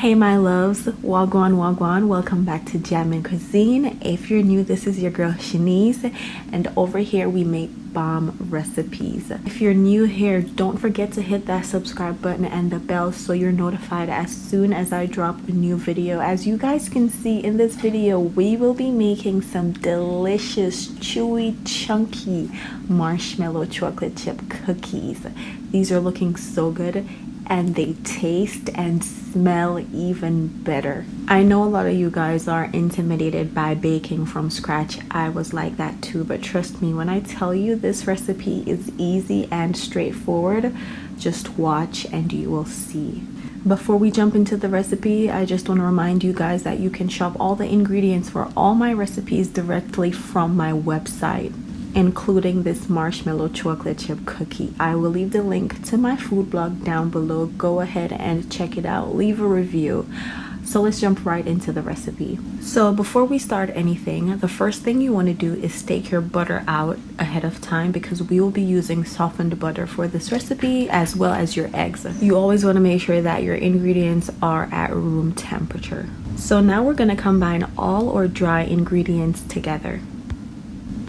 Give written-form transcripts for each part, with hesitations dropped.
Hey my loves, wagwan wagwan, welcome back to Jam and Cuisine. If you're new, this is your girl Shanice, and over here we make bomb recipes. If you're new here, don't forget to hit that subscribe button and the bell so you're notified as soon as I drop a new video. As you guys can see in this video, we will be making some delicious, chewy, chunky marshmallow chocolate chip cookies. These are looking so good, and they taste and smell even better. I know a lot of you guys are intimidated by baking from scratch. I was like that too, but trust me when I tell you this recipe is easy and straightforward. Just watch and you will see. Before we jump into the recipe, I just want to remind you guys that you can shop all the ingredients for all my recipes directly from my website, including this marshmallow chocolate chip cookie. I will leave the link to my food blog down below. Go ahead and check it out, leave a review. So let's jump right into the recipe. So before we start anything, the first thing you want to do is stake your butter out ahead of time, because we will be using softened butter for this recipe, as well as your eggs. You always want to make sure that your ingredients are at room temperature. So now we're going to combine all or dry ingredients together.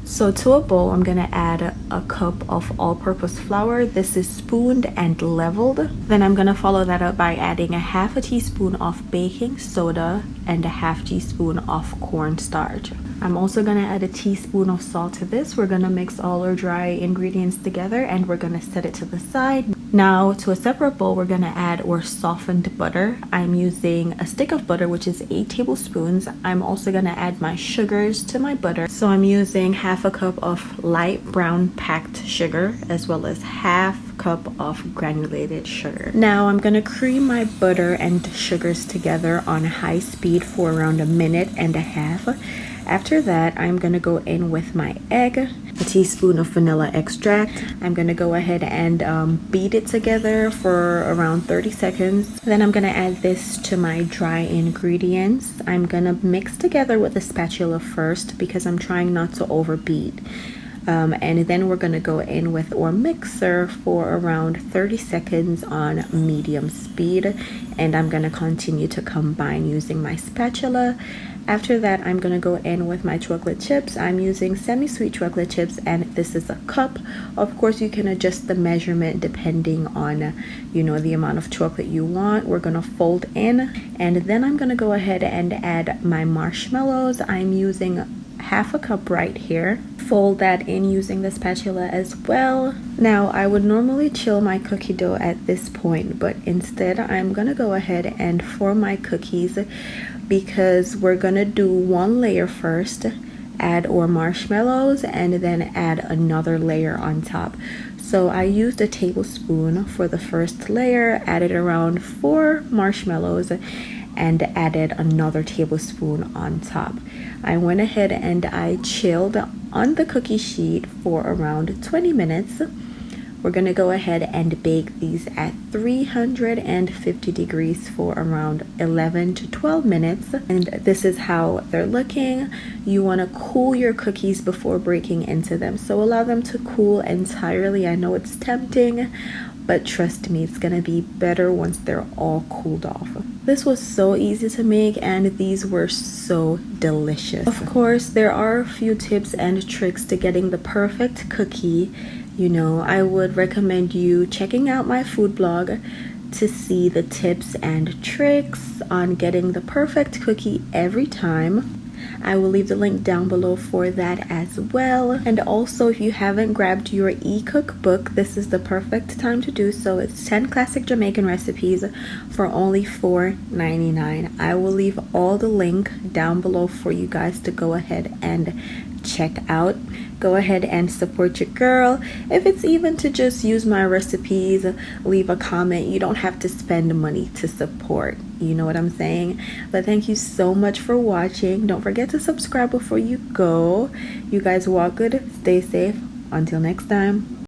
So to a bowl, I'm going to add a cup of all-purpose flour. This is spooned and leveled. Then I'm going to follow that up by adding a half a teaspoon of baking soda and a half teaspoon of cornstarch. I'm also going to add a teaspoon of salt to this. We're going to mix all our dry ingredients together and we're going to set it to the side. Now to a separate bowl, we're going to add our softened butter. I'm using a stick of butter, which is 8 tablespoons. I'm also going to add my sugars to my butter. So I'm using half a cup of light brown packed sugar, as well as half cup of granulated sugar. Now I'm going to cream my butter and sugars together on high speed for around a minute and a half. After that, I'm going to go in with my egg, a teaspoon of vanilla extract. I'm going to go ahead and beat it together for around 30 seconds. Then I'm going to add this to my dry ingredients. I'm going to mix together with a spatula first because I'm trying not to overbeat. And then we're going to go in with our mixer for around 30 seconds on medium speed. And I'm going to continue to combine using my spatula. After that, I'm going to go in with my chocolate chips. I'm using semi-sweet chocolate chips, and this is a cup. Of course, you can adjust the measurement depending on, the amount of chocolate you want. We're going to fold in, and then I'm going to go ahead and add my marshmallows. I'm using half a cup right here. Fold that in using the spatula as well. Now I would normally chill my cookie dough at this point, but instead I'm gonna go ahead and form my cookies, because we're gonna do one layer first, add our marshmallows, and then add another layer on top. So I used a tablespoon for the first layer, added around 4 marshmallows, and added another tablespoon on top. I went ahead and I chilled on the cookie sheet for around 20 minutes. We're going to go ahead and bake these at 350 degrees for around 11 to 12 minutes. And this is how they're looking. You want to cool your cookies before breaking into them. So allow them to cool entirely. I know it's tempting, but trust me, it's gonna be better once they're all cooled off. This was so easy to make, and these were so delicious. Of course, there are a few tips and tricks to getting the perfect cookie. I would recommend you checking out my food blog to see the tips and tricks on getting the perfect cookie every time. I will leave the link down below for that as well. And also, if you haven't grabbed your E Cookbook, this is the perfect time to do so. It's 10 classic Jamaican recipes for only $4.99. I will leave all the link down below for you guys to go ahead and check out. Go ahead and support your girl. If it's even to just use my recipes, leave a comment. You don't have to spend money to support. You know what I'm saying? But thank you so much for watching. Don't forget to subscribe before you go. You guys walk good, stay safe. Until next time.